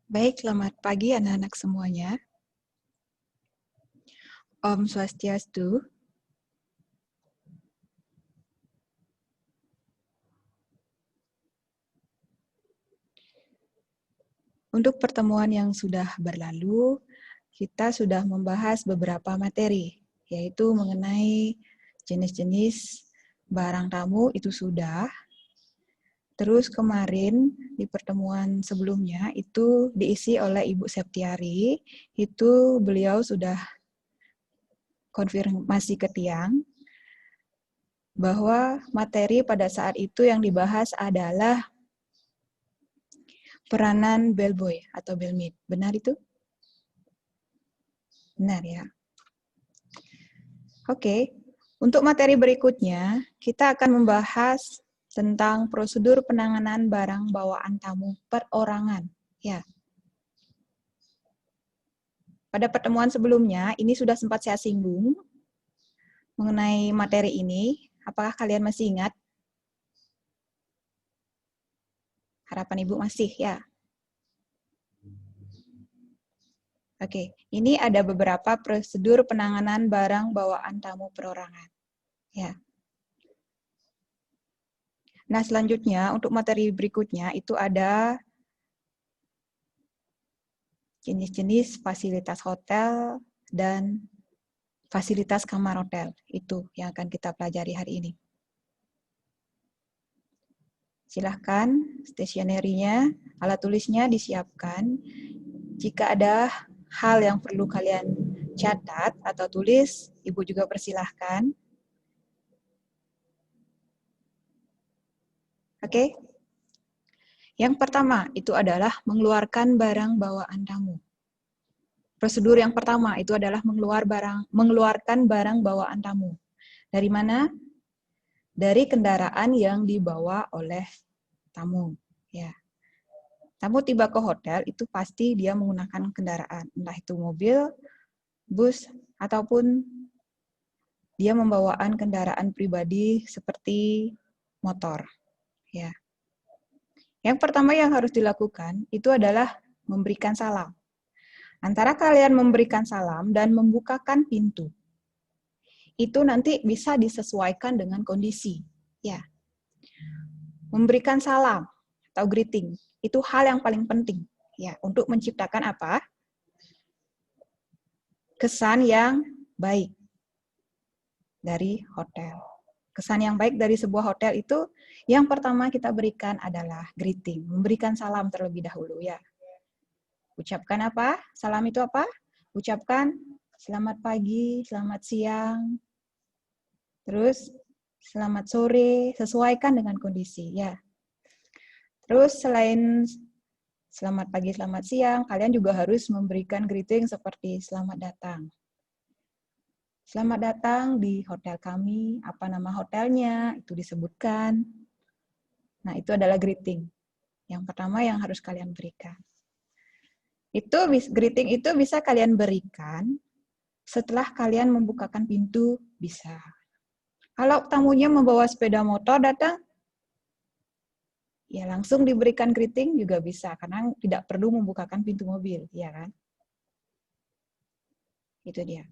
Baik, selamat pagi anak-anak semuanya. Om Swastiastu. Untuk pertemuan yang sudah berlalu, kita sudah membahas beberapa materi, yaitu mengenai jenis-jenis barang tamu itu sudah. Terus kemarin di pertemuan sebelumnya itu diisi oleh Ibu Septiari, itu beliau sudah konfirmasi ke Tiang bahwa materi pada saat itu yang dibahas adalah peranan bellboy atau bellmaid. Benar itu? Benar ya. Oke, untuk materi berikutnya kita akan membahas tentang prosedur penanganan barang bawaan tamu perorangan. Ya. Pada pertemuan sebelumnya ini sudah sempat saya singgung mengenai materi ini. Apakah kalian masih ingat? Harapan Ibu masih ya. Oke, ini ada beberapa prosedur penanganan barang bawaan tamu perorangan. Ya. Nah, selanjutnya untuk materi berikutnya itu ada jenis-jenis fasilitas hotel dan fasilitas kamar hotel. Itu yang akan kita pelajari hari ini. Silahkan stationery-nya, alat tulisnya disiapkan. Jika ada hal yang perlu kalian catat atau tulis, Ibu juga persilahkan. Oke? Yang pertama itu adalah mengeluarkan barang bawaan tamu. Prosedur yang pertama itu adalah mengeluarkan barang bawaan tamu. Dari mana? Dari kendaraan yang dibawa oleh tamu. Ya. Tamu tiba ke hotel itu pasti dia menggunakan kendaraan, entah itu mobil, bus, ataupun dia membawaan kendaraan pribadi seperti motor. Ya. Yang pertama yang harus dilakukan itu adalah memberikan salam. Antara kalian memberikan salam dan membukakan pintu, itu nanti bisa disesuaikan dengan kondisi. Ya. Memberikan salam atau greeting itu hal yang paling penting ya untuk menciptakan apa? Kesan yang baik dari hotel. Kesan yang baik dari sebuah hotel itu yang pertama kita berikan adalah greeting, memberikan salam terlebih dahulu ya. Ucapkan apa? Salam itu apa? Ucapkan selamat pagi, selamat siang, terus selamat sore, sesuaikan dengan kondisi ya. Terus selain selamat pagi, selamat siang, kalian juga harus memberikan greeting seperti selamat datang. Selamat datang di hotel kami, apa nama hotelnya, itu disebutkan. Nah, itu adalah greeting. Yang pertama yang harus kalian berikan. Greeting itu bisa kalian berikan setelah kalian membukakan pintu, bisa. Kalau tamunya membawa sepeda motor datang, ya langsung diberikan greeting juga bisa, karena tidak perlu membukakan pintu mobil, ya kan? Itu dia.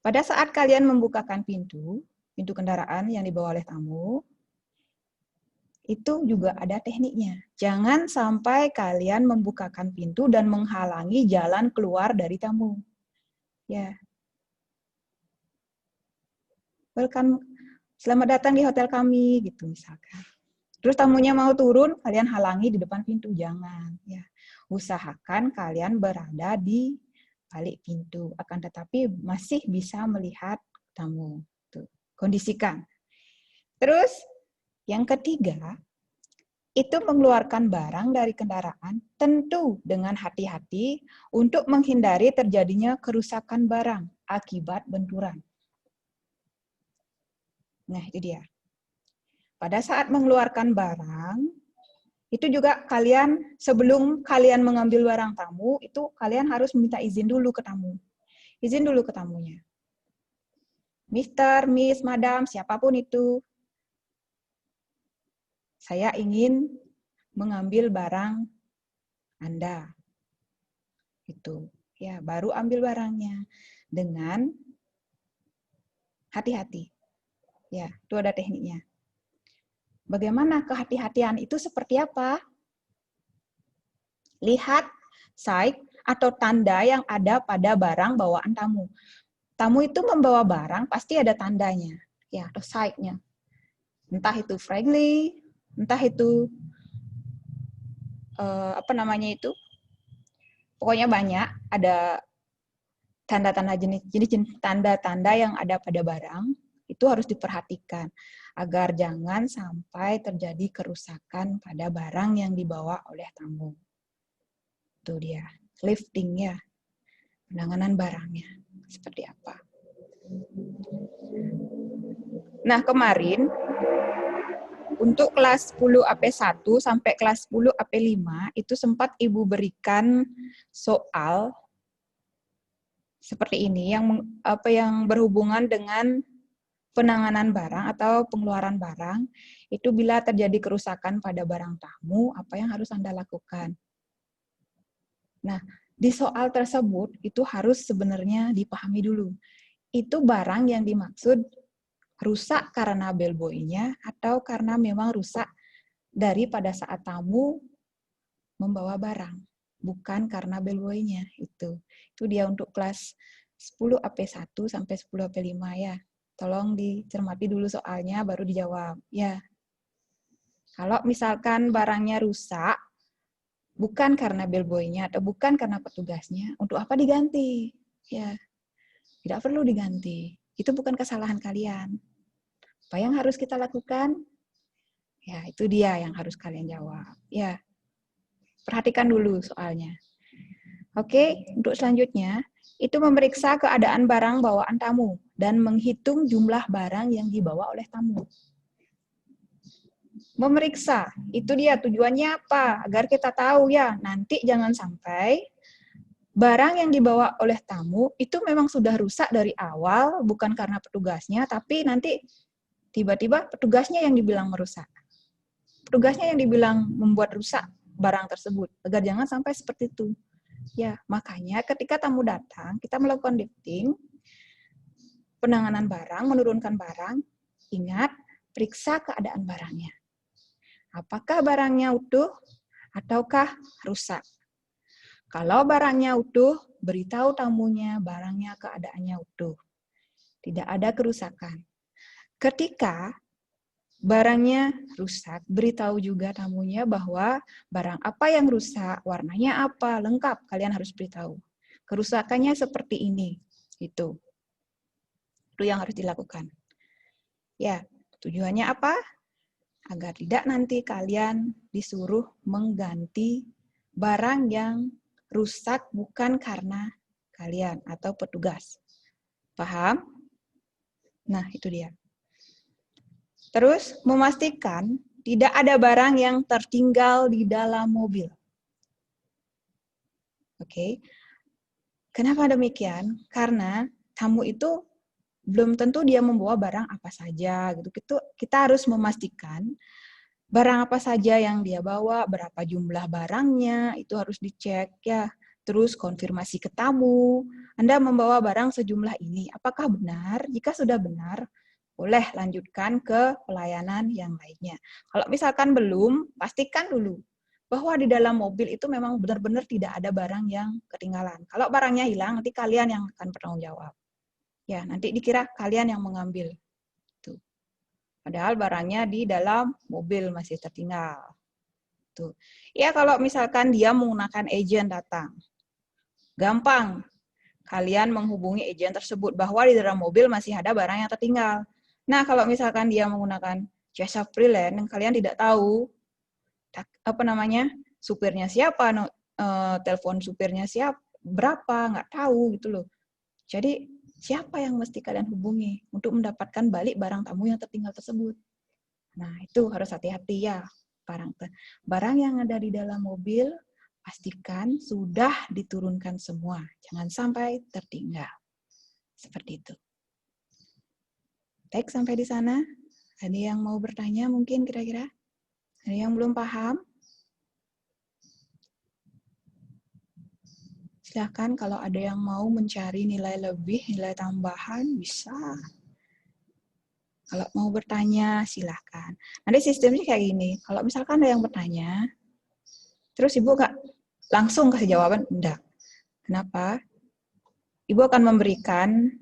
Pada saat kalian membukakan pintu kendaraan yang dibawa oleh tamu, itu juga ada tekniknya. Jangan sampai kalian membukakan pintu dan menghalangi jalan keluar dari tamu. Ya. Welcome, selamat datang di hotel kami, gitu misalkan. Terus tamunya mau turun, kalian halangi di depan pintu, jangan. Ya. Usahakan kalian berada di balik pintu, akan tetapi masih bisa melihat tamu. Tuh. Kondisikan. Terus yang ketiga, itu mengeluarkan barang dari kendaraan tentu dengan hati-hati untuk menghindari terjadinya kerusakan barang akibat benturan. Nah, itu dia. Pada saat mengeluarkan barang, itu juga kalian, sebelum kalian mengambil barang tamu, itu kalian harus minta izin dulu ke tamu. Izin dulu ke tamunya. Mister, Miss, Madam, siapapun itu. saya ingin mengambil barang Anda. Itu. Ya, baru ambil barangnya dengan hati-hati. Ya, itu ada tekniknya. Bagaimana kehati-hatian itu seperti apa? Lihat sign atau tanda yang ada pada barang bawaan tamu. Tamu itu membawa barang pasti ada tandanya, ya, atau sign-nya. Entah itu friendly, entah itu apa namanya itu? Pokoknya banyak ada tanda-tanda jenis tanda-tanda yang ada pada barang itu harus diperhatikan agar jangan sampai terjadi kerusakan pada barang yang dibawa oleh tamu. Itu dia, lifting ya, penanganan barangnya seperti apa. Nah, kemarin untuk kelas 10 AP1 sampai kelas 10 AP5 itu sempat Ibu berikan soal seperti ini yang berhubungan dengan penanganan barang atau pengeluaran barang. Itu bila terjadi kerusakan pada barang tamu, apa yang harus Anda lakukan? Nah, di soal tersebut itu harus sebenarnya dipahami dulu. Itu barang yang dimaksud rusak karena bellboy-nya atau karena memang rusak dari pada saat tamu membawa barang, bukan karena bellboy-nya. Itu dia untuk kelas 10 AP1 sampai 10 AP5 ya. Tolong dicermati dulu soalnya baru dijawab ya. Kalau misalkan barangnya rusak bukan karena bellboy-nya atau bukan karena petugasnya, untuk apa diganti? Ya, tidak perlu diganti. Itu bukan kesalahan kalian. Apa yang harus kita lakukan? Ya, itu dia yang harus kalian jawab. Ya, perhatikan dulu soalnya. Oke, untuk selanjutnya, itu memeriksa keadaan barang bawaan tamu dan menghitung jumlah barang yang dibawa oleh tamu. Memeriksa, itu dia tujuannya apa? Agar kita tahu ya, nanti jangan sampai barang yang dibawa oleh tamu itu memang sudah rusak dari awal, bukan karena petugasnya, tapi nanti tiba-tiba petugasnya yang dibilang merusak. Petugasnya yang dibilang membuat rusak barang tersebut, agar jangan sampai seperti itu. Ya, makanya ketika tamu datang, kita melakukan lifting, penanganan barang, menurunkan barang, ingat, periksa keadaan barangnya. Apakah barangnya utuh ataukah rusak? Kalau barangnya utuh, beritahu tamunya barangnya keadaannya utuh. Tidak ada kerusakan. Ketika barangnya rusak, beritahu juga tamunya bahwa barang apa yang rusak, warnanya apa, lengkap, kalian harus beritahu. Kerusakannya seperti ini, itu yang harus dilakukan. Ya, tujuannya apa? Agar tidak nanti kalian disuruh mengganti barang yang rusak bukan karena kalian atau petugas. Paham? Nah, itu dia. Terus, memastikan tidak ada barang yang tertinggal di dalam mobil. Oke. Kenapa demikian? Karena tamu itu belum tentu dia membawa barang apa saja gitu. Kita harus memastikan barang apa saja yang dia bawa, berapa jumlah barangnya, itu harus dicek ya. Terus konfirmasi ke tamu, Anda membawa barang sejumlah ini, apakah benar? Jika sudah benar, boleh lanjutkan ke pelayanan yang lainnya. Kalau misalkan belum, pastikan dulu bahwa di dalam mobil itu memang benar-benar tidak ada barang yang ketinggalan. Kalau barangnya hilang, nanti kalian yang akan bertanggung jawab. Ya, nanti dikira kalian yang mengambil. Tuh. Padahal barangnya di dalam mobil masih tertinggal. Tuh. Ya, kalau misalkan dia menggunakan agen datang. Gampang. Kalian menghubungi agen tersebut bahwa di dalam mobil masih ada barang yang tertinggal. Nah, kalau misalkan dia menggunakan jasa freelance, kalian tidak tahu supirnya siapa, telepon supirnya siapa, berapa, nggak tahu gitu loh. Jadi siapa yang mesti kalian hubungi untuk mendapatkan balik barang tamu yang tertinggal tersebut? Nah, itu harus hati-hati ya. Barang yang ada di dalam mobil, pastikan sudah diturunkan semua. Jangan sampai tertinggal. Seperti itu. Baik, sampai di sana. Ada yang mau bertanya mungkin kira-kira? Ada yang belum paham? Silahkan kalau ada yang mau mencari nilai lebih, nilai tambahan, bisa. Kalau mau bertanya, silahkan. Nanti sistemnya kayak gini. Kalau misalkan ada yang bertanya, terus Ibu nggak langsung kasih jawaban, enggak. Kenapa? Ibu akan memberikan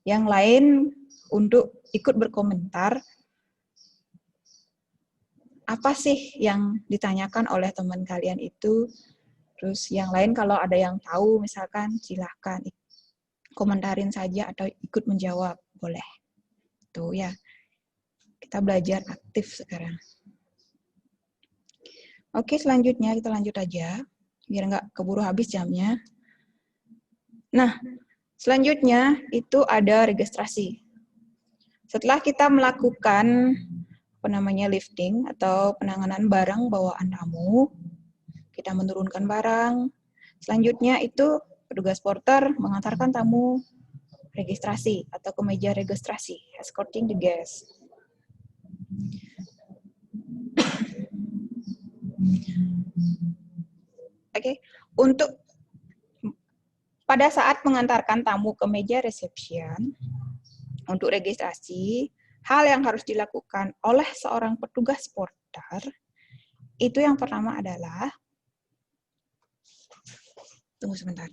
yang lain untuk ikut berkomentar. Apa sih yang ditanyakan oleh teman kalian itu? Terus yang lain kalau ada yang tahu, misalkan silahkan komentarin saja atau ikut menjawab, boleh. Tuh ya, kita belajar aktif sekarang. Oke, selanjutnya kita lanjut aja, biar nggak keburu habis jamnya. Nah, selanjutnya itu ada registrasi. Setelah kita melakukan lifting atau penanganan barang bawaan tamu, kita menurunkan barang. Selanjutnya itu petugas porter mengantarkan tamu registrasi atau ke meja registrasi, escorting the guest. Oke, untuk pada saat mengantarkan tamu ke meja reception untuk registrasi, hal yang harus dilakukan oleh seorang petugas porter itu yang pertama adalah, tunggu sebentar.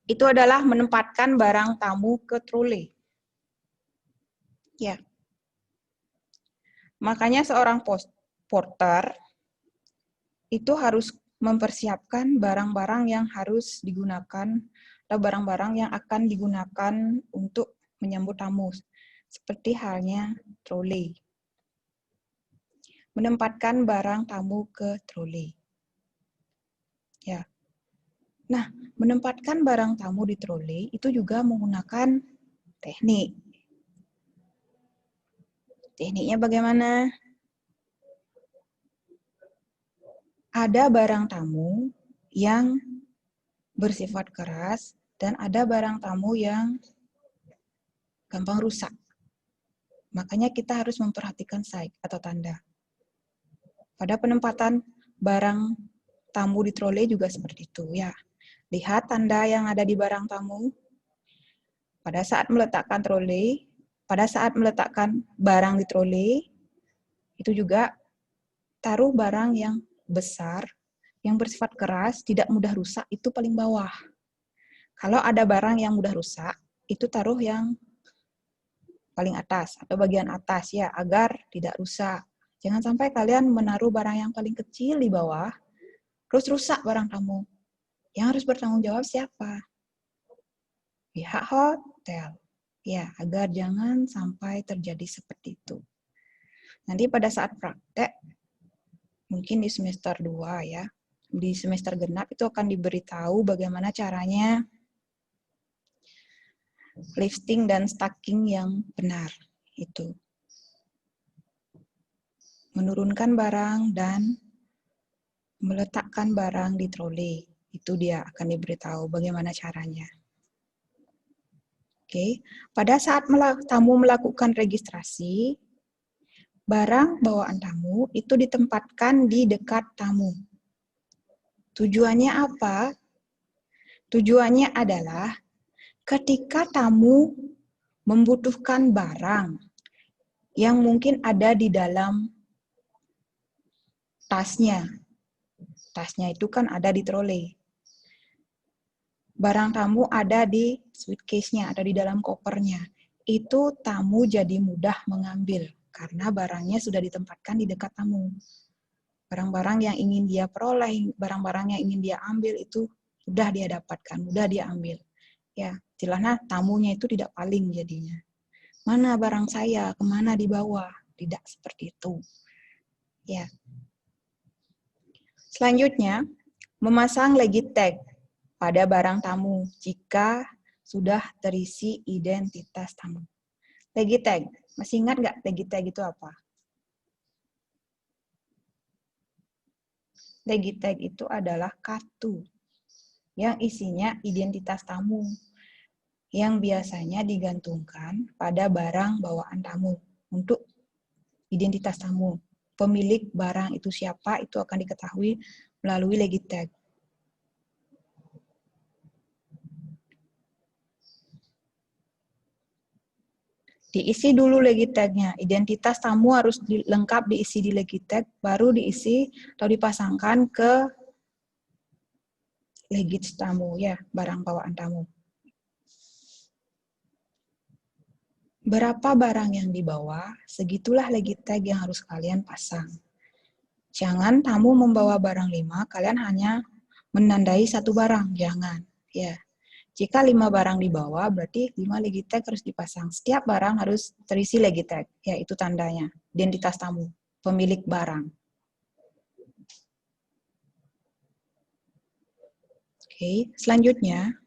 Itu adalah menempatkan barang tamu ke troli. Ya. Makanya seorang porter itu harus mempersiapkan barang-barang yang harus digunakan atau barang-barang yang akan digunakan untuk menyambut tamu. Seperti halnya troli. Menempatkan barang tamu ke troli. Ya. Nah, menempatkan barang tamu di troli itu juga menggunakan teknik. Tekniknya bagaimana? Ada barang tamu yang bersifat keras dan ada barang tamu yang gampang rusak. Makanya kita harus memperhatikan sign atau tanda. Pada penempatan barang tamu di troli juga seperti itu ya. Lihat tanda yang ada di barang tamu. Pada saat meletakkan troli, pada saat meletakkan barang di troli, itu juga taruh barang yang besar, yang bersifat keras, tidak mudah rusak, itu paling bawah. Kalau ada barang yang mudah rusak, itu taruh yang paling atas atau bagian atas ya, agar tidak rusak. Jangan sampai kalian menaruh barang yang paling kecil di bawah, terus rusak barang tamu. Yang harus bertanggung jawab siapa? Pihak hotel. Ya, agar jangan sampai terjadi seperti itu. Nanti pada saat praktek, mungkin di semester 2 ya, di semester genap itu akan diberitahu bagaimana caranya lifting dan stacking yang benar. Itu. Menurunkan barang dan meletakkan barang di troli. Itu dia akan diberitahu bagaimana caranya. Oke, pada saat tamu melakukan registrasi, barang bawaan tamu itu ditempatkan di dekat tamu. Tujuannya apa? Tujuannya adalah ketika tamu membutuhkan barang yang mungkin ada di dalam tasnya. Tasnya itu kan ada di troli. Barang tamu ada di suitcase-nya, ada di dalam kopernya. Itu tamu jadi mudah mengambil karena barangnya sudah ditempatkan di dekat tamu. Barang-barang yang ingin dia peroleh, barang-barang yang ingin dia ambil itu mudah dia dapatkan, mudah dia ambil. Ya, istilahnya tamunya itu tidak paling jadinya. Mana barang saya, kemana dibawa? Tidak seperti itu. Ya. Selanjutnya, memasang legit tag pada barang tamu jika sudah terisi identitas tamu. Legit tag, masih ingat nggak legit tag itu apa? Legit tag itu adalah kartu yang isinya identitas tamu. yang biasanya digantungkan pada barang bawaan tamu untuk identitas tamu. Pemilik barang itu siapa, itu akan diketahui melalui legitag. Diisi dulu legitagnya. Identitas tamu harus lengkap diisi di legitag, baru diisi atau dipasangkan ke legit tamu, ya, barang bawaan tamu. Berapa barang yang dibawa, segitulah legitag yang harus kalian pasang. Jangan tamu membawa barang 5, kalian hanya menandai 1 barang, jangan. Ya. Jika 5 barang dibawa, berarti 5 legitag harus dipasang. Setiap barang harus terisi legitag, yaitu tandanya, identitas tamu, pemilik barang. Oke, selanjutnya,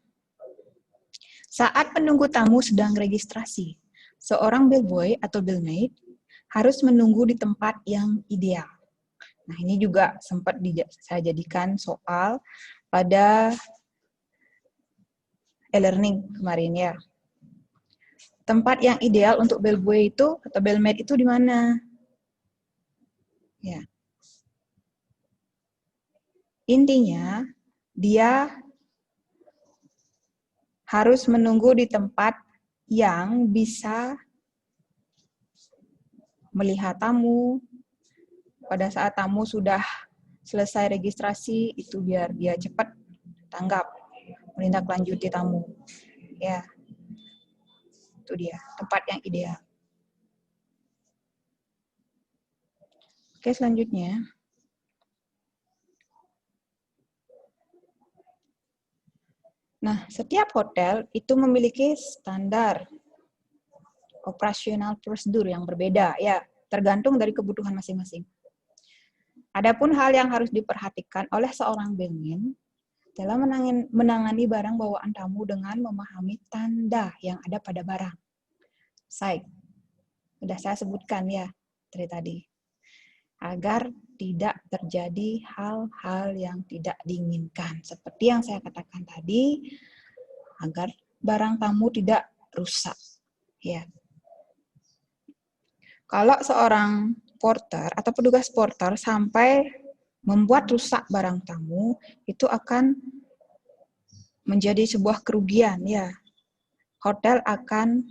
saat penunggu tamu sedang registrasi, seorang bellboy atau bellmaid harus menunggu di tempat yang ideal. Nah, ini juga sempat saya jadikan soal pada e-learning kemarin, ya. Tempat yang ideal untuk bellboy itu atau bellmaid itu di mana? Ya. Intinya, dia harus menunggu di tempat yang bisa melihat tamu. Pada saat tamu sudah selesai registrasi, itu biar dia cepat tanggap, menindaklanjuti tamu. Ya, itu dia, tempat yang ideal. Oke, selanjutnya. Nah, setiap hotel itu memiliki standar operasional prosedur yang berbeda, ya, tergantung dari kebutuhan masing-masing. Adapun hal yang harus diperhatikan oleh seorang bellman dalam menangani barang bawaan tamu dengan memahami tanda yang ada pada barang. Sudah saya sebutkan, ya, dari tadi. Agar tidak terjadi hal-hal yang tidak diinginkan. Seperti yang saya katakan tadi, agar barang tamu tidak rusak. Ya. Kalau seorang porter atau petugas porter sampai membuat rusak barang tamu, itu akan menjadi sebuah kerugian, ya. Hotel akan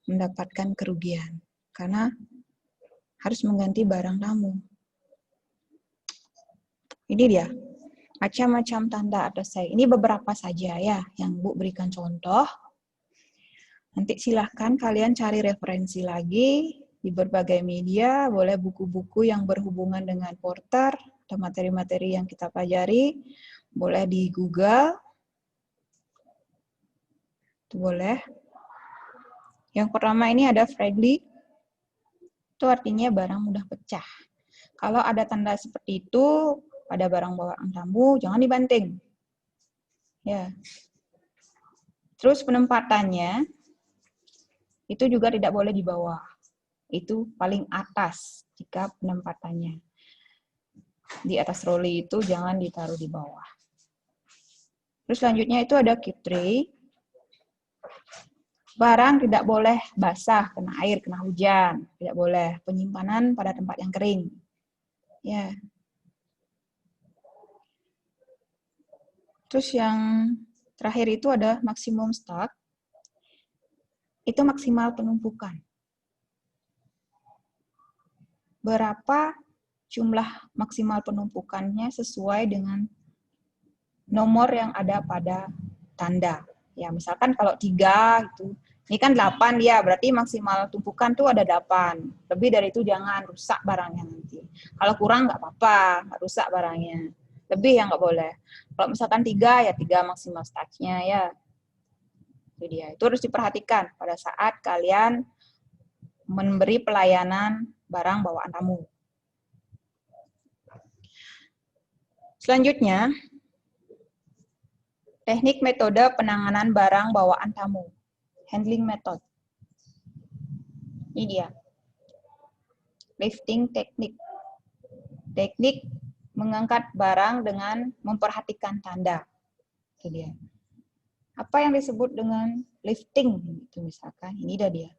mendapatkan kerugian karena harus mengganti barang tamu. Ini dia, macam-macam tanda atau say. Ini beberapa saja, ya, yang Bu berikan contoh. Nanti silahkan kalian cari referensi lagi di berbagai media, boleh buku-buku yang berhubungan dengan porter atau materi-materi yang kita pelajari, boleh di Google, itu boleh. Yang pertama ini ada fragile, itu artinya barang mudah pecah. Kalau ada tanda seperti itu pada barang bawaan tamu, jangan dibanting. Ya. Terus penempatannya itu juga tidak boleh di bawah. Itu paling atas jika penempatannya. Di atas troli itu jangan ditaruh di bawah. Terus selanjutnya itu ada keep tray. Barang tidak boleh basah, kena air, kena hujan. Tidak boleh. Penyimpanan pada tempat yang kering. Ya. Terus yang terakhir itu ada maksimum stock. Itu maksimal penumpukan. Berapa jumlah maksimal penumpukannya sesuai dengan nomor yang ada pada tanda. Ya, misalkan kalau 3 gitu. Ini kan 8 ya, berarti maksimal tumpukan tuh ada 8. Lebih dari itu jangan, rusak barangnya nanti. Kalau kurang nggak apa-apa, nggak rusak barangnya. Lebih yang nggak boleh. Kalau misalkan 3 ya 3 maksimal startnya ya. Itu dia. Itu harus diperhatikan pada saat kalian memberi pelayanan barang bawaan tamu. Selanjutnya, teknik metode penanganan barang bawaan tamu. Handling method. Ini dia. Lifting teknik. Teknik mengangkat barang dengan memperhatikan tanda. Itu dia. Apa yang disebut dengan lifting? Itu misalkan, ini dah dia.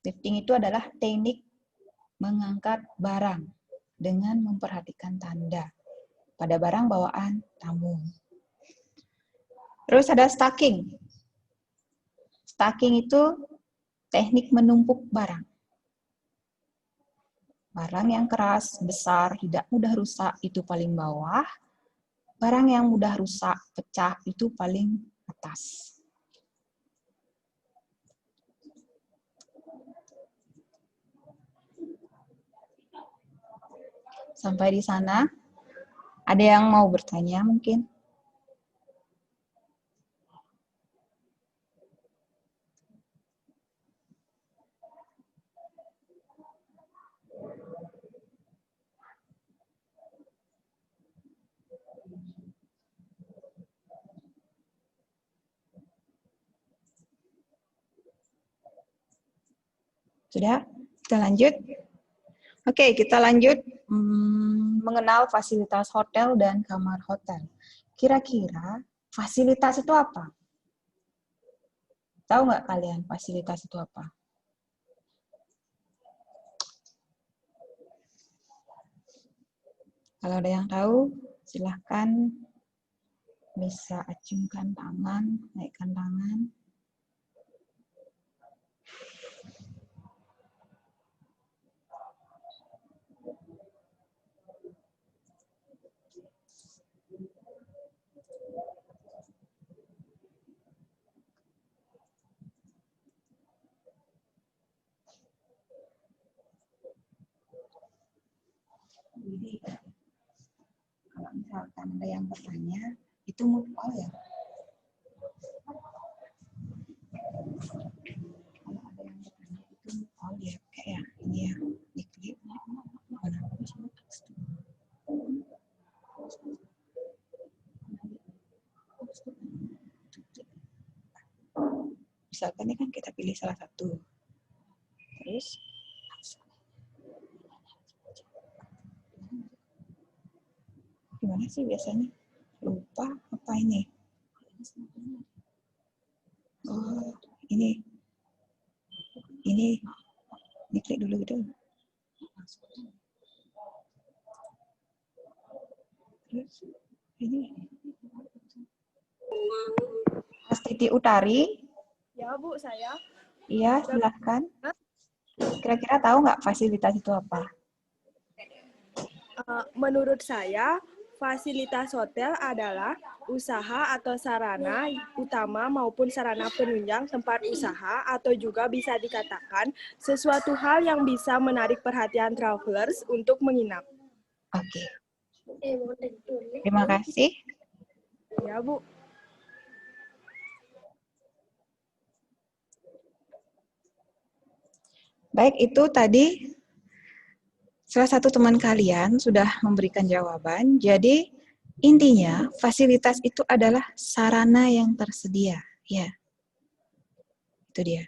Lifting itu adalah teknik mengangkat barang dengan memperhatikan tanda pada barang bawaan tamu. Terus ada stacking. Stacking itu teknik menumpuk barang. Barang yang keras, besar, tidak mudah rusak itu paling bawah. Barang yang mudah rusak, pecah itu paling atas. Sampai di sana, ada yang mau bertanya mungkin? Sudah? Kita lanjut? Oke, kita lanjut mengenal fasilitas hotel dan kamar hotel. Kira-kira fasilitas itu apa? Tahu nggak kalian fasilitas itu apa? Kalau ada yang tahu, silahkan bisa acungkan tangan, naikkan tangan. Jadi, kalau misalkan ada yang bertanya, itu move all ya. Kalau ada yang bertanya, itu move all ya. Kayak ini ya, diklik. Misalkan ini kan kita pilih salah satu. Terus, gimana sih biasanya? Lupa apa ini? Oh, ini diklik dulu gitu. Terus ini Mas Titi Utari. Ya, Bu, saya. Iya, silahkan. Kira-kira tahu nggak fasilitas itu apa? Menurut saya, fasilitas hotel adalah usaha atau sarana utama maupun sarana penunjang tempat usaha atau juga bisa dikatakan sesuatu hal yang bisa menarik perhatian travelers untuk menginap. Oke. Terima kasih. Ya, Bu. Baik, itu tadi salah satu teman kalian sudah memberikan jawaban. Jadi, intinya fasilitas itu adalah sarana yang tersedia. Ya, itu dia.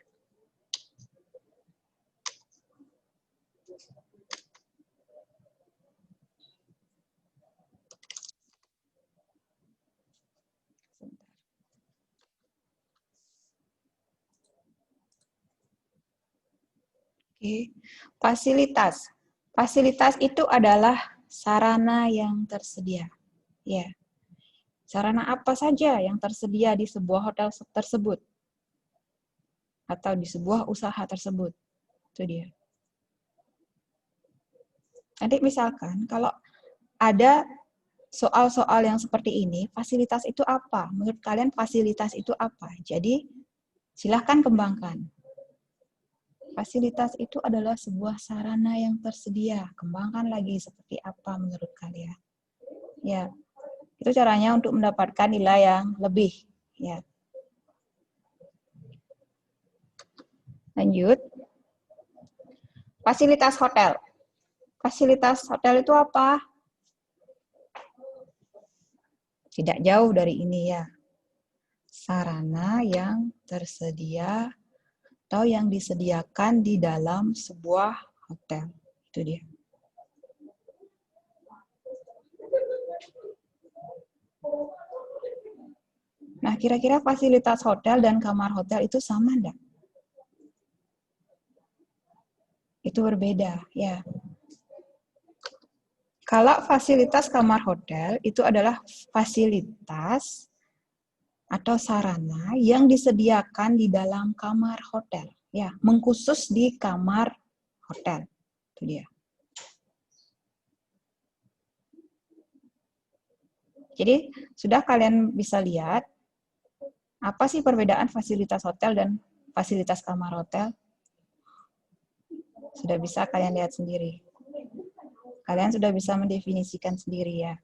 Oke, fasilitas. Fasilitas itu adalah sarana yang tersedia. Ya, sarana apa saja yang tersedia di sebuah hotel tersebut atau di sebuah usaha tersebut. Itu dia. Nanti misalkan kalau ada soal-soal yang seperti ini, fasilitas itu apa? Menurut kalian fasilitas itu apa? Jadi silahkan kembangkan. Fasilitas itu adalah sebuah sarana yang tersedia. Kembangkan lagi seperti apa menurut kalian. Ya, itu caranya untuk mendapatkan nilai yang lebih. Ya. Lanjut. Fasilitas hotel. Fasilitas hotel itu apa? Tidak jauh dari ini ya. Sarana yang tersedia atau yang disediakan di dalam sebuah hotel. Itu dia. Nah, kira-kira fasilitas hotel dan kamar hotel itu sama enggak? Itu berbeda, ya. Kalau fasilitas kamar hotel itu adalah fasilitas atau sarana yang disediakan di dalam kamar hotel, ya, mengkhusus di kamar hotel. Itu dia. Jadi, sudah kalian bisa lihat apa sih perbedaan fasilitas hotel dan fasilitas kamar hotel? Sudah bisa kalian lihat sendiri. Kalian sudah bisa mendefinisikan sendiri ya.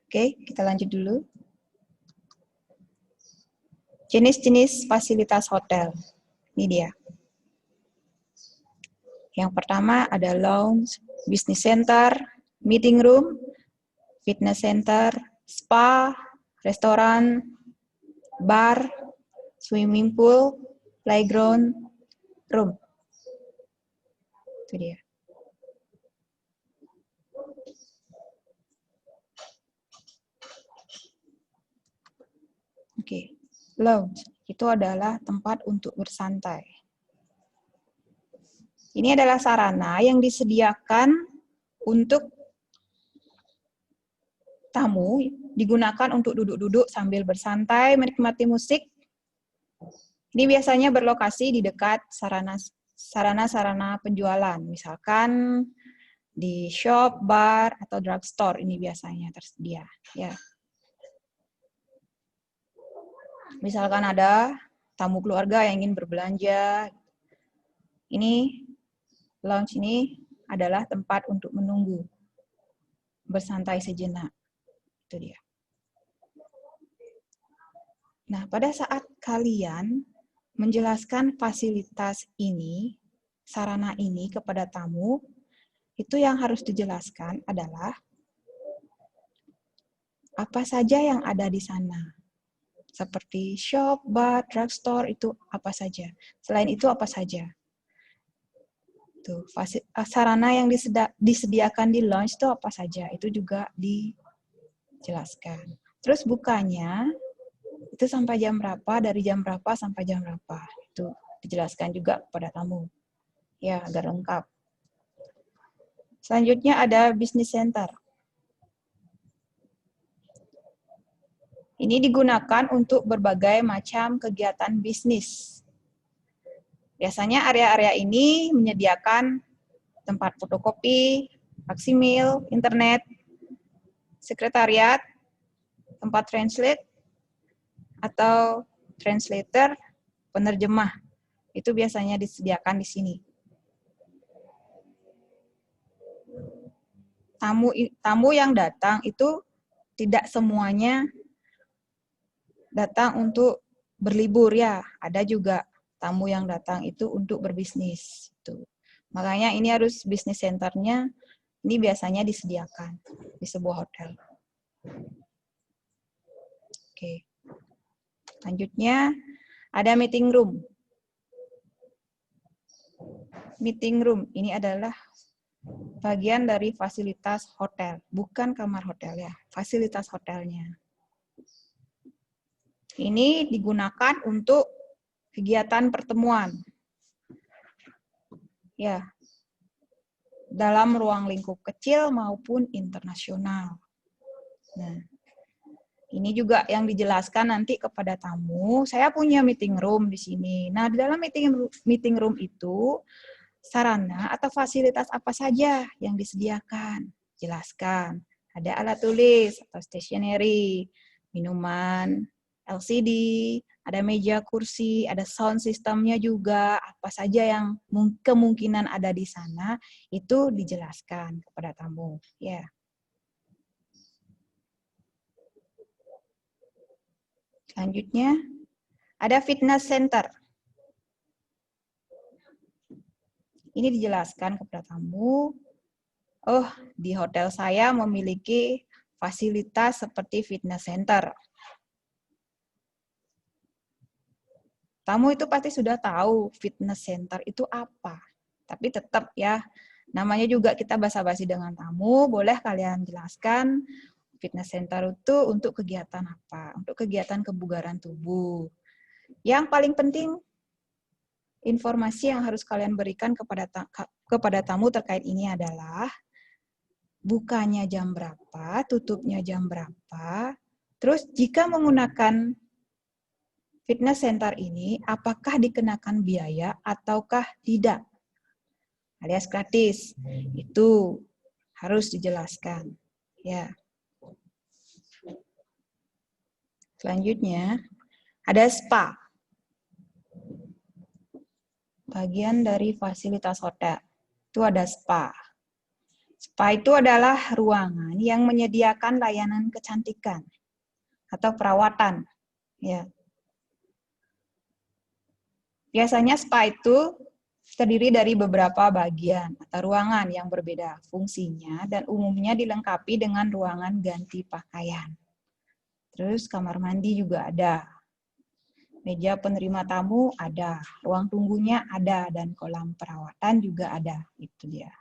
Oke, kita lanjut dulu. Jenis-jenis fasilitas hotel. Ini dia. Yang pertama ada lounge, business center, meeting room, fitness center, spa, restoran, bar, swimming pool, playground, room. Itu dia. Oke, lounge itu adalah tempat untuk bersantai. Ini adalah sarana yang disediakan untuk tamu, digunakan untuk duduk-duduk sambil bersantai, menikmati musik. Ini biasanya berlokasi di dekat sarana-sarana penjualan, misalkan di shop, bar, atau drugstore. Ini biasanya tersedia. Ya. Misalkan ada tamu keluarga yang ingin berbelanja, ini lounge ini adalah tempat untuk menunggu, bersantai sejenak. Itu dia. Nah, pada saat kalian menjelaskan fasilitas ini, sarana ini kepada tamu, itu yang harus dijelaskan adalah apa saja yang ada di sana. Seperti shop, bar, drugstore, itu apa saja. Selain itu apa saja. Tuh, sarana yang disediakan di lounge itu apa saja. Itu juga dijelaskan. Terus bukanya, itu sampai jam berapa, dari jam berapa sampai jam berapa. Itu dijelaskan juga kepada tamu. Ya, agar lengkap. Selanjutnya ada business center. Ini digunakan untuk berbagai macam kegiatan bisnis. Biasanya area-area ini menyediakan tempat fotokopi, faksimil, internet, sekretariat, tempat translate, atau translator, penerjemah. Itu biasanya disediakan di sini. Tamu yang datang itu tidak semuanya datang untuk berlibur ya. Ada juga tamu yang datang itu untuk berbisnis. Tuh. Makanya ini harus bisnis centernya ini biasanya disediakan di sebuah hotel. Oke. Lanjutnya ada meeting room. Meeting room ini adalah bagian dari fasilitas hotel, bukan kamar hotel ya, fasilitas hotelnya. Ini digunakan untuk kegiatan pertemuan. Ya. Dalam ruang lingkup kecil maupun internasional. Nah, ini juga yang dijelaskan nanti kepada tamu. Saya punya meeting room di sini. Nah, di dalam meeting room itu sarana atau fasilitas apa saja yang disediakan? Jelaskan. Ada alat tulis atau stationery, minuman, LCD, ada meja kursi, ada sound systemnya juga, apa saja yang kemungkinan ada di sana, itu dijelaskan kepada tamu. Ya. Selanjutnya, ada fitness center. Ini dijelaskan kepada tamu, oh di hotel saya memiliki fasilitas seperti fitness center. Tamu itu pasti sudah tahu fitness center itu apa. Tapi tetap ya, namanya juga kita basa-basi dengan tamu, boleh kalian jelaskan Fitness center itu untuk kegiatan apa? Untuk kegiatan kebugaran tubuh. Yang paling penting, informasi yang harus kalian berikan kepada tamu terkait ini adalah bukanya jam berapa, tutupnya jam berapa, terus jika menggunakan fitness center ini, apakah dikenakan biaya ataukah tidak, alias gratis. Itu harus dijelaskan. Ya. Selanjutnya, ada spa. Bagian dari fasilitas hotel. Itu ada spa. Spa itu adalah ruangan yang menyediakan layanan kecantikan atau perawatan. Ya. Biasanya spa itu terdiri dari beberapa bagian atau ruangan yang berbeda fungsinya dan umumnya dilengkapi dengan ruangan ganti pakaian. Terus kamar mandi juga ada. Meja penerima tamu ada, ruang tunggunya ada, dan kolam perawatan juga ada. Itu dia.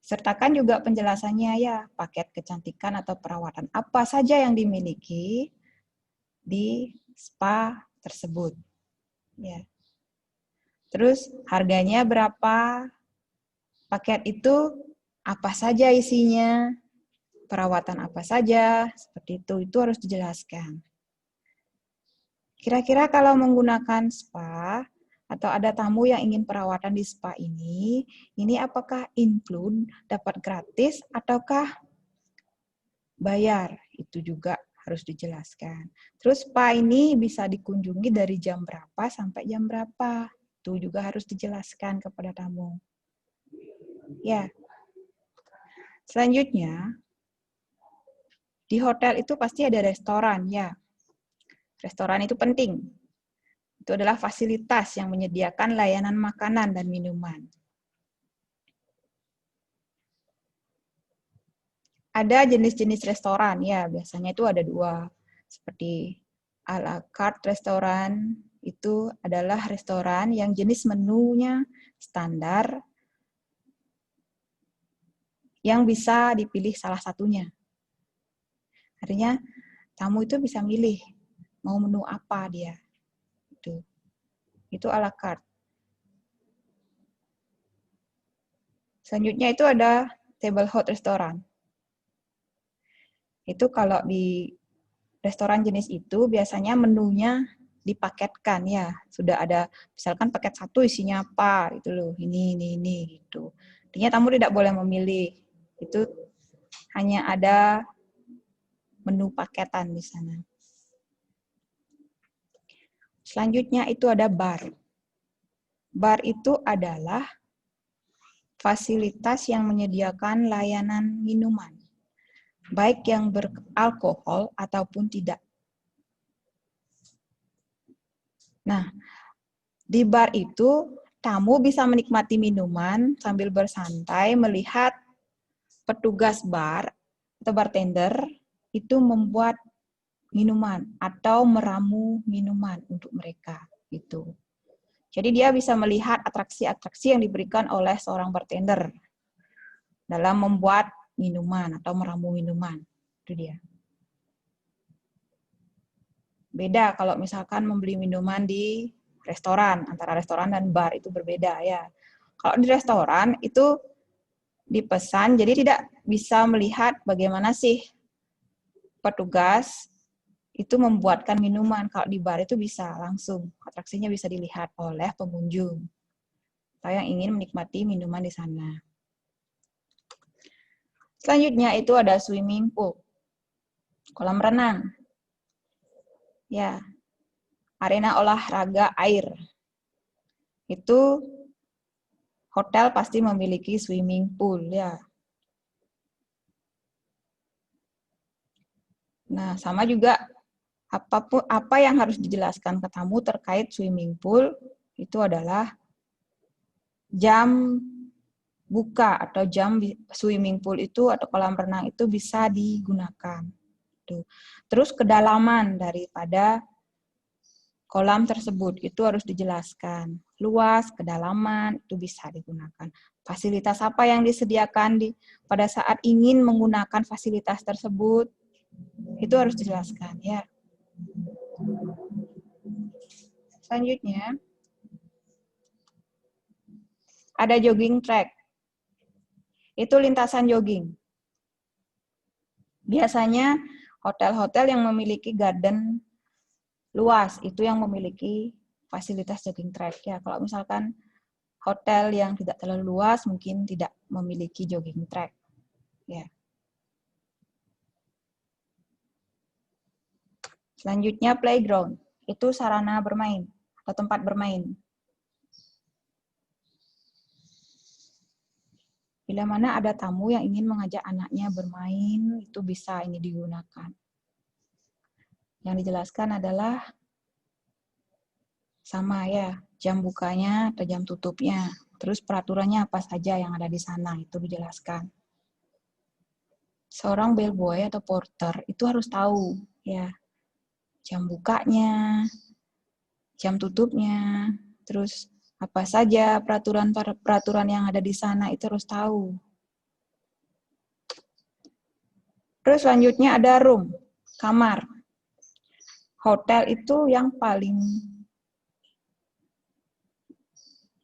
Sertakan juga penjelasannya ya, paket kecantikan atau perawatan apa saja yang dimiliki di spa tersebut. Ya. Terus harganya berapa? Paket itu apa saja isinya? Perawatan apa saja? Seperti itu harus dijelaskan. Kira-kira kalau menggunakan spa atau ada tamu yang ingin perawatan di spa ini apakah include, dapat gratis, ataukah bayar? Itu juga harus dijelaskan. Terus spa ini bisa dikunjungi dari jam berapa sampai jam berapa? Itu juga harus dijelaskan kepada tamu. Ya. Selanjutnya, di hotel itu pasti ada restoran, ya. Restoran itu penting. Itu adalah fasilitas yang menyediakan layanan makanan dan minuman. Ada jenis-jenis restoran, ya biasanya itu ada dua. Seperti à la carte restoran, itu adalah restoran yang jenis menunya standar, yang bisa dipilih salah satunya. Artinya, tamu itu bisa milih mau menu apa dia. Itu à la carte. Selanjutnya itu ada table hot restoran. Itu kalau di restoran jenis itu biasanya menunya dipaketkan ya. Sudah ada misalkan paket 1 isinya apa gitu loh. Ini gitu. Artinya tamu tidak boleh memilih. Itu hanya ada menu paketan di sana. Selanjutnya itu ada bar. Bar itu adalah fasilitas yang menyediakan layanan minuman, baik yang beralkohol ataupun tidak. Nah, di bar itu tamu bisa menikmati minuman sambil bersantai melihat petugas bar atau bartender itu membuat minuman atau meramu minuman untuk mereka gitu. Jadi dia bisa melihat atraksi-atraksi yang diberikan oleh seorang bartender dalam membuat minuman atau meramu minuman. Itu dia. Beda kalau misalkan membeli minuman di restoran, antara restoran dan bar itu berbeda ya. Kalau di restoran itu dipesan, jadi tidak bisa melihat bagaimana sih petugas itu membuatkan minuman. Kalau di bar itu bisa langsung, atraksinya bisa dilihat oleh pengunjung atau yang ingin menikmati minuman di sana. Selanjutnya itu ada swimming pool, kolam renang. Ya, arena olahraga air. Itu hotel pasti memiliki swimming pool ya. Nah, sama juga apa yang harus dijelaskan ke tamu terkait swimming pool itu adalah jam buka atau jam swimming pool itu atau kolam renang itu bisa digunakan. Terus kedalaman daripada kolam tersebut. Itu harus dijelaskan. Luas, kedalaman, itu bisa digunakan. Fasilitas apa yang disediakan pada saat ingin menggunakan fasilitas tersebut, itu harus dijelaskan ya. Selanjutnya, ada jogging track. Itu lintasan jogging. Biasanya hotel-hotel yang memiliki garden luas itu yang memiliki fasilitas jogging track ya. Kalau misalkan hotel yang tidak terlalu luas mungkin tidak memiliki jogging track ya. Selanjutnya playground, itu sarana bermain atau tempat bermain. Bila mana ada tamu yang ingin mengajak anaknya bermain, itu bisa ini digunakan. Yang dijelaskan adalah sama ya, jam bukanya atau jam tutupnya. Terus peraturannya apa saja yang ada di sana, itu dijelaskan. Seorang bellboy atau porter itu harus tahu ya, jam bukanya, jam tutupnya, terus apa saja peraturan yang ada di sana itu harus tahu. Terus selanjutnya ada room, kamar. Hotel itu yang paling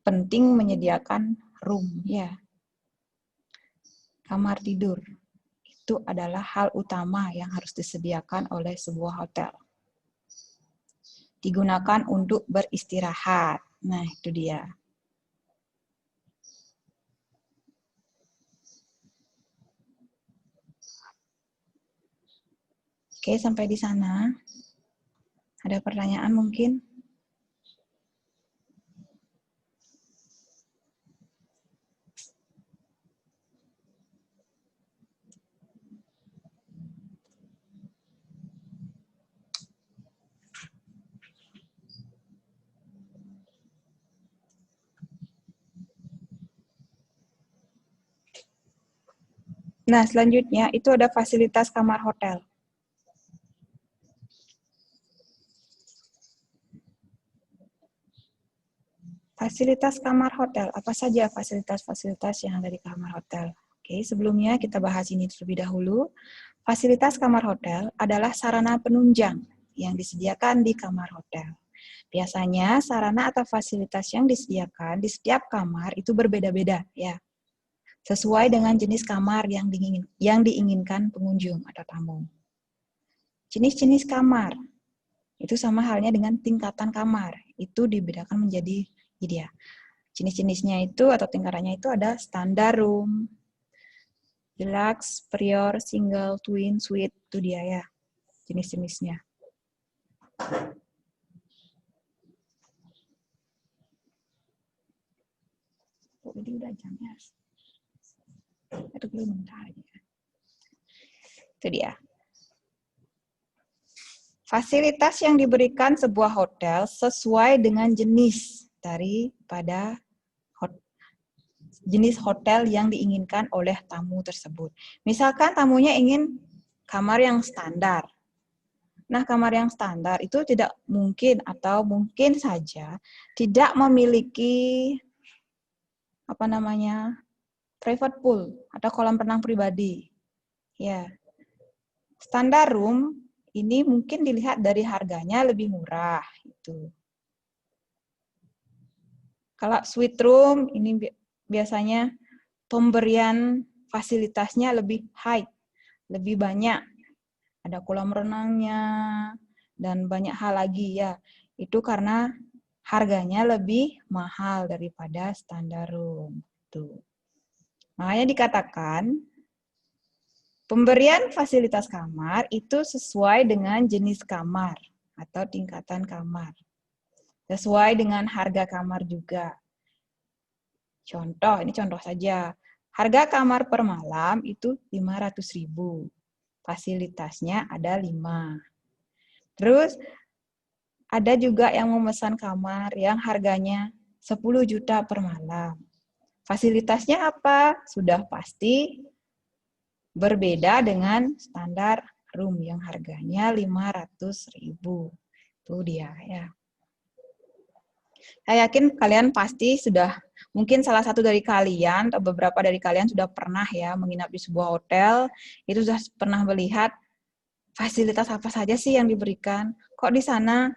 penting menyediakan room ya. Kamar tidur. Itu adalah hal utama yang harus disediakan oleh sebuah hotel. Digunakan untuk beristirahat. Nah, itu dia. Oke, sampai di sana. Ada pertanyaan mungkin? Nah, selanjutnya itu ada fasilitas kamar hotel. Fasilitas kamar hotel, apa saja fasilitas-fasilitas yang ada di kamar hotel? Oke, sebelumnya kita bahas ini terlebih dahulu. Fasilitas kamar hotel adalah sarana penunjang yang disediakan di kamar hotel. Biasanya sarana atau fasilitas yang disediakan di setiap kamar itu berbeda-beda ya. Sesuai dengan jenis kamar yang diinginkan pengunjung atau tamu. Jenis-jenis kamar itu sama halnya dengan tingkatan kamar. Itu dibedakan menjadi ya. Jenis-jenisnya itu atau tingkatannya itu ada standar room, deluxe, superior, single, twin, suite, itu dia ya jenis-jenisnya. Oh, ini udah jamnya. Itu belum bentar aja. Itu dia. Fasilitas yang diberikan sebuah hotel sesuai dengan jenis daripada jenis hotel yang diinginkan oleh tamu tersebut. Misalkan tamunya ingin kamar yang standar. Nah, kamar yang standar itu tidak mungkin atau mungkin saja tidak memiliki private pool atau kolam renang pribadi. Ya. Standar room ini mungkin dilihat dari harganya lebih murah itu. Kalau suite room ini biasanya pemberian fasilitasnya lebih high, lebih banyak. Ada kolam renangnya dan banyak hal lagi ya. Itu karena harganya lebih mahal daripada standar room. Tuh. Makanya dikatakan pemberian fasilitas kamar itu sesuai dengan jenis kamar atau tingkatan kamar. Sesuai dengan harga kamar juga. Contoh, ini contoh saja. Harga kamar per malam itu 500.000. Fasilitasnya ada 5. Terus ada juga yang memesan kamar yang harganya 10 juta per malam. Fasilitasnya apa? Sudah pasti berbeda dengan standar room yang harganya 500.000. Itu dia ya. Saya yakin kalian pasti sudah, mungkin salah satu dari kalian atau beberapa dari kalian sudah pernah ya menginap di sebuah hotel, itu sudah pernah melihat fasilitas apa saja sih yang diberikan. Kok di sana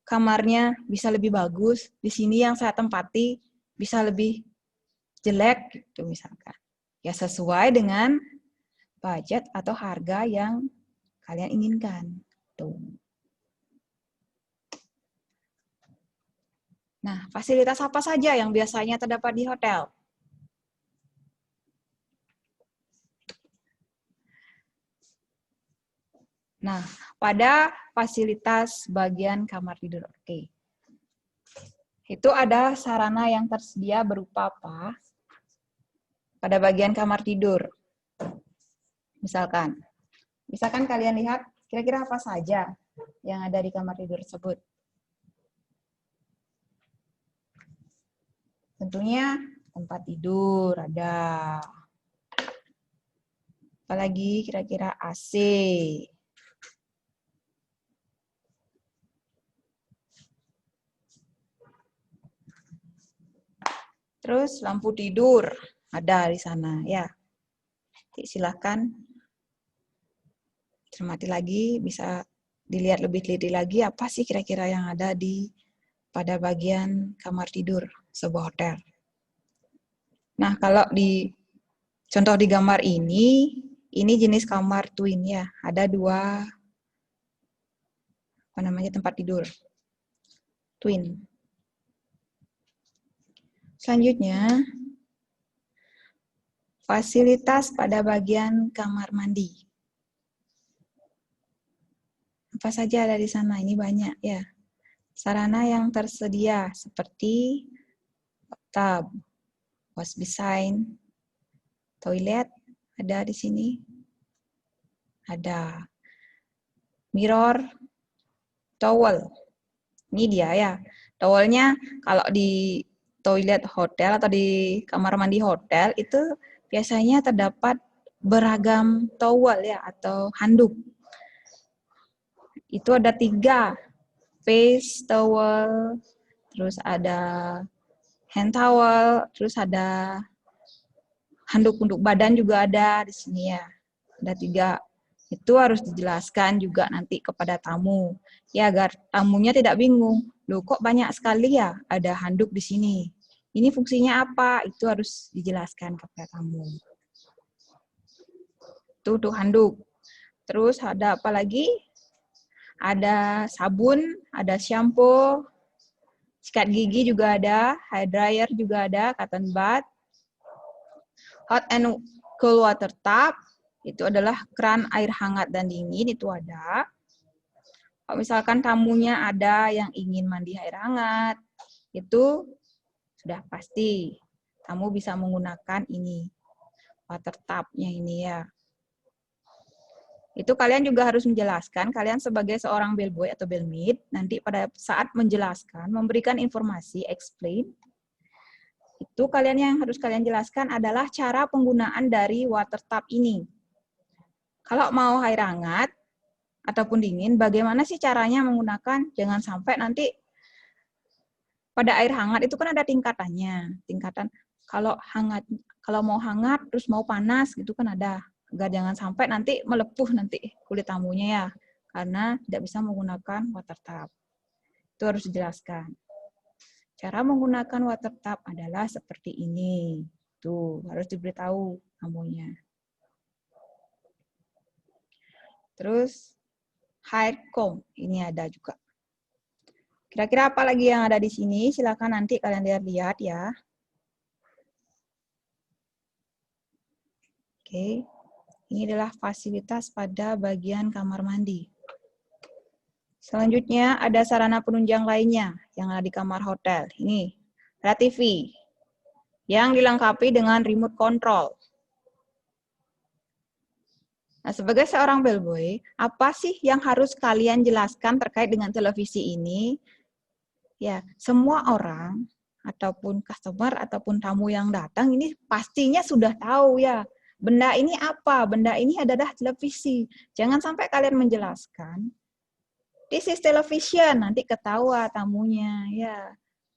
kamarnya bisa lebih bagus, di sini yang saya tempati bisa lebih jelek gitu misalkan. Ya sesuai dengan budget atau harga yang kalian inginkan. Tuh. Nah, fasilitas apa saja yang biasanya terdapat di hotel? Nah, pada fasilitas bagian kamar tidur, oke. Itu ada sarana yang tersedia berupa apa? Pada bagian kamar tidur. Misalkan kalian lihat kira-kira apa saja yang ada di kamar tidur tersebut. Tentunya tempat tidur ada. Apalagi kira-kira AC. Terus lampu tidur ada di sana ya. Silahkan cermati lagi, bisa dilihat lebih teliti lagi apa sih kira-kira yang ada di pada bagian kamar tidur sebuah hotel. Nah, kalau di contoh di gambar ini jenis kamar twin ya. Ada dua tempat tidur. Twin. Selanjutnya, fasilitas pada bagian kamar mandi. Apa saja ada di sana? Ini banyak ya. Sarana yang tersedia seperti bathtub, wash basin, toilet ada di sini. Ada mirror, towel. Ini dia ya. Towelnya kalau di toilet hotel atau di kamar mandi hotel itu biasanya terdapat beragam towel ya atau handuk. Itu ada 3. Face towel, terus ada hand towel, terus ada handuk untuk badan juga ada di sini ya. Ada 3. Itu harus dijelaskan juga nanti kepada tamu. Ya agar tamunya tidak bingung. Loh kok banyak sekali ya ada handuk di sini. Ini fungsinya apa? Itu harus dijelaskan kepada tamu. Itu untuk handuk. Terus ada apa lagi? Ada sabun, ada shampoo, sikat gigi juga ada, hair dryer juga ada, cotton bud, hot and cold water tub, itu adalah keran air hangat dan dingin, itu ada. Kalau misalkan tamunya ada yang ingin mandi air hangat, itu sudah pasti tamu bisa menggunakan ini, water tub-nya ini ya. Itu kalian juga harus menjelaskan, kalian sebagai seorang bellboy atau bellmaid, nanti pada saat menjelaskan, memberikan informasi, explain, itu kalian yang harus kalian jelaskan adalah cara penggunaan dari water tub ini. Kalau mau air hangat ataupun dingin, bagaimana sih caranya menggunakan? Jangan sampai nanti pada air hangat itu kan ada tingkatannya. Tingkatan kalau mau hangat terus mau panas gitu kan ada. Agar jangan sampai nanti melepuh nanti kulit tamunya ya. Karena tidak bisa menggunakan water tub. Itu harus dijelaskan. Cara menggunakan water tub adalah seperti ini. Tuh, harus diberitahu tamunya. Terus hair comb, ini ada juga. Kira-kira apa lagi yang ada di sini? Silakan nanti kalian lihat-lihat ya. Oke. Ini adalah fasilitas pada bagian kamar mandi. Selanjutnya ada sarana penunjang lainnya yang ada di kamar hotel. Ini ada TV yang dilengkapi dengan remote control. Nah, sebagai seorang bellboy, apa sih yang harus kalian jelaskan terkait dengan televisi ini? Ya, semua orang ataupun customer ataupun tamu yang datang ini pastinya sudah tahu ya. Benda ini apa? Benda ini adalah televisi. Jangan sampai kalian menjelaskan, this is television, nanti ketawa tamunya ya.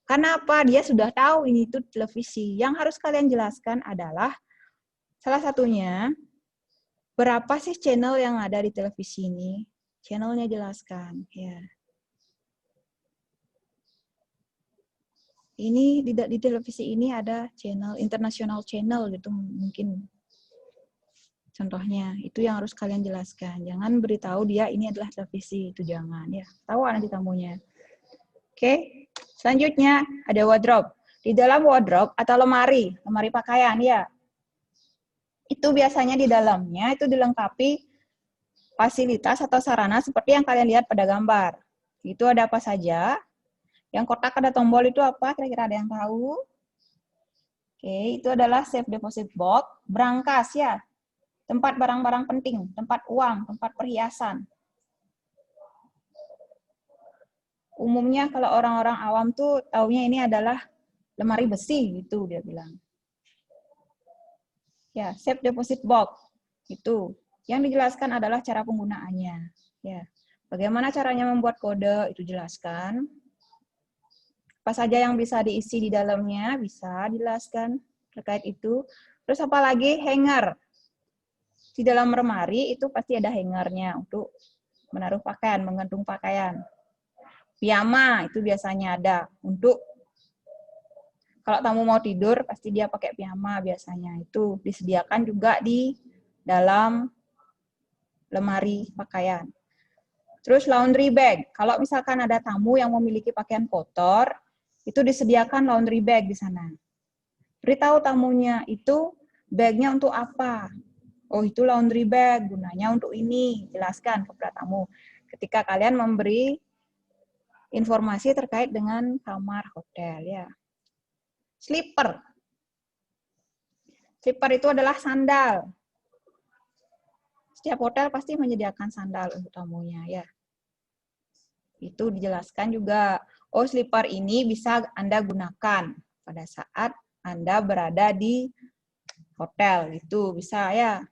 Kenapa? Dia sudah tahu ini itu televisi. Yang harus kalian jelaskan adalah salah satunya, berapa sih channel yang ada di televisi ini? Channelnya jelaskan. Ya. Ini di televisi ini ada channel, international channel gitu mungkin. Contohnya, itu yang harus kalian jelaskan. Jangan beritahu dia ini adalah televisi, itu jangan. Ya, tahu nanti tamunya. Oke, selanjutnya ada wardrobe. Di dalam wardrobe atau lemari pakaian ya. Itu biasanya di dalamnya itu dilengkapi fasilitas atau sarana seperti yang kalian lihat pada gambar. Itu ada apa saja? Yang kotak ada tombol itu apa? Kira-kira ada yang tahu? Oke, itu adalah safe deposit box, brankas ya. Tempat barang-barang penting, tempat uang, tempat perhiasan. Umumnya kalau orang-orang awam tuh taunya ini adalah lemari besi gitu dia bilang. Ya, safe deposit box itu. Yang dijelaskan adalah cara penggunaannya. Ya, bagaimana caranya membuat kode itu jelaskan. Apa saja yang bisa diisi di dalamnya bisa dijelaskan terkait itu. Terus apalagi hanger. Di dalam lemari itu pasti ada hangernya untuk menaruh pakaian, menggantung pakaian. Piyama itu biasanya ada untuk kalau tamu mau tidur pasti dia pakai piyama biasanya. Itu disediakan juga di dalam lemari pakaian. Terus laundry bag. Kalau misalkan ada tamu yang memiliki pakaian kotor, itu disediakan laundry bag di sana. Beritahu tamunya itu bagnya untuk apa. Oh, itu laundry bag, gunanya untuk ini. Jelaskan kepada tamu. Ketika kalian memberi informasi terkait dengan kamar hotel, ya. Slipper. Slipper itu adalah sandal. Setiap hotel pasti menyediakan sandal untuk tamunya, ya. Itu dijelaskan juga. Oh, slipper ini bisa Anda gunakan pada saat Anda berada di hotel. Itu bisa, ya.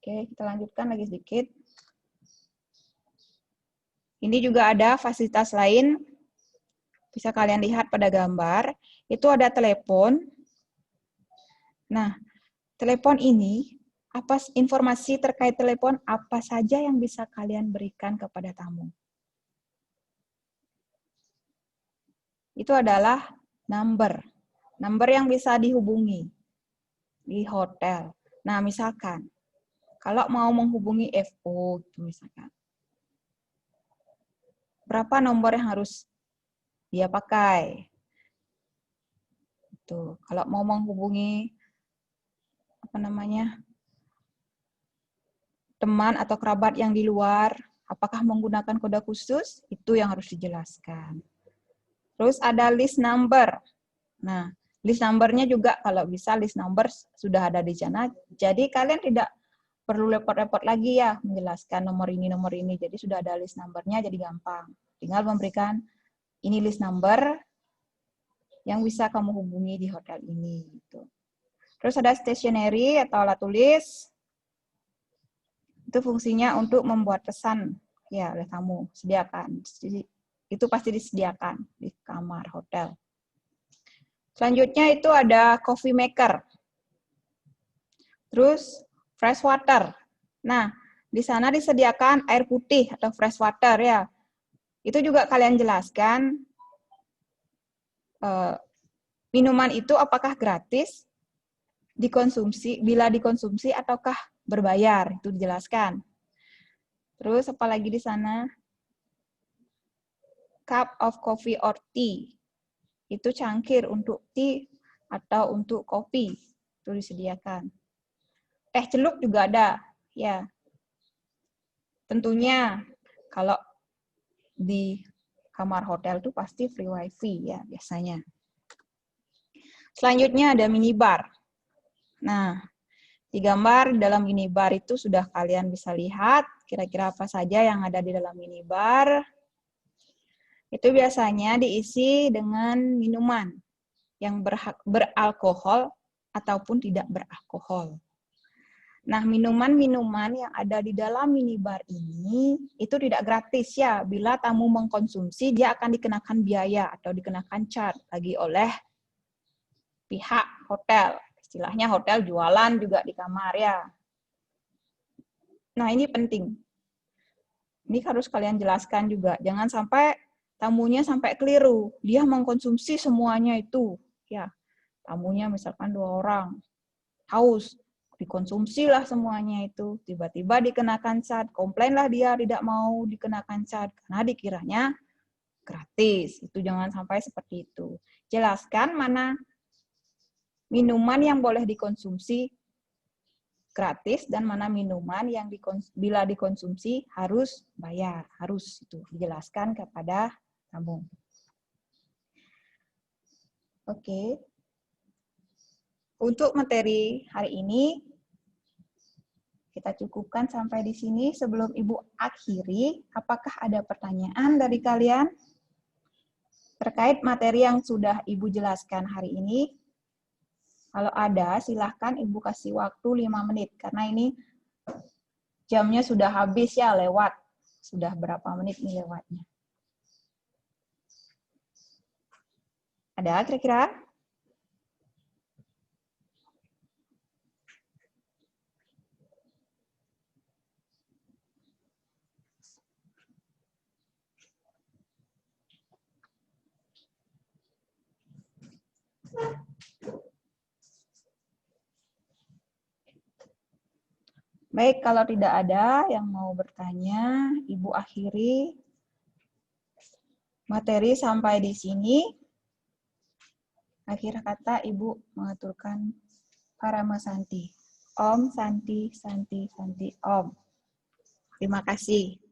Oke, kita lanjutkan lagi sedikit. Ini juga ada fasilitas lain, bisa kalian lihat pada gambar. Itu ada telepon. Nah, telepon ini, apa informasi terkait telepon, apa saja yang bisa kalian berikan kepada tamu? Itu adalah number. Number yang bisa dihubungi di hotel. Nah, misalkan, kalau mau menghubungi FO, gitu misalkan. Berapa nomor yang harus dia pakai? Tuh, kalau mau menghubungi teman atau kerabat yang di luar, apakah menggunakan kode khusus? Itu yang harus dijelaskan. Terus ada list number. Nah, list number-nya juga kalau bisa list number sudah ada di sana. Jadi kalian tidak perlu repot-repot lagi ya menjelaskan nomor ini. Jadi sudah ada list number-nya jadi gampang. Tinggal memberikan ini list number yang bisa kamu hubungi di hotel ini. Gitu. Terus ada stationery atau alat tulis. Itu fungsinya untuk membuat pesan ya oleh tamu. Sediakan. Itu pasti disediakan di kamar hotel. Selanjutnya itu ada coffee maker. Terus fresh water. Nah, di sana disediakan air putih atau fresh water ya. Itu juga kalian jelaskan minuman itu apakah gratis dikonsumsi, bila dikonsumsi ataukah berbayar, itu dijelaskan. Terus apalagi di sana? Cup of coffee or tea. Itu cangkir untuk tea atau untuk kopi, itu disediakan. Teh celup juga ada, ya. Tentunya kalau di kamar hotel itu pasti free wifi ya biasanya. Selanjutnya ada minibar. Nah, di gambar dalam minibar itu sudah kalian bisa lihat kira-kira apa saja yang ada di dalam minibar. Itu biasanya diisi dengan minuman yang beralkohol ataupun tidak beralkohol. Nah, minuman-minuman yang ada di dalam minibar ini itu tidak gratis ya. Bila tamu mengkonsumsi, dia akan dikenakan biaya atau dikenakan charge lagi oleh pihak hotel. Istilahnya hotel jualan juga di kamar ya. Nah, ini penting. Ini harus kalian jelaskan juga. Jangan sampai tamunya sampai keliru. Dia mengkonsumsi semuanya itu. Ya, tamunya misalkan 2 orang. Haus. Dikonsumsilah semuanya itu. Tiba-tiba dikenakan charge. Komplainlah dia tidak mau dikenakan charge. Karena dikiranya gratis. Itu jangan sampai seperti itu. Jelaskan mana minuman yang boleh dikonsumsi gratis dan mana minuman yang bila dikonsumsi harus bayar, harus itu dijelaskan kepada tamu. Oke. Untuk materi hari ini kita cukupkan sampai di sini. Sebelum Ibu akhiri, apakah ada pertanyaan dari kalian terkait materi yang sudah Ibu jelaskan hari ini? Kalau ada, silahkan Ibu kasih waktu 5 menit, karena ini jamnya sudah habis ya, lewat. Sudah berapa menit nih lewatnya? Ada kira-kira? Baik, kalau tidak ada yang mau bertanya, Ibu akhiri materi sampai di sini. Akhir kata Ibu mengaturkan Parama Santi. Om Santi, Santi, Santi, Om. Terima kasih.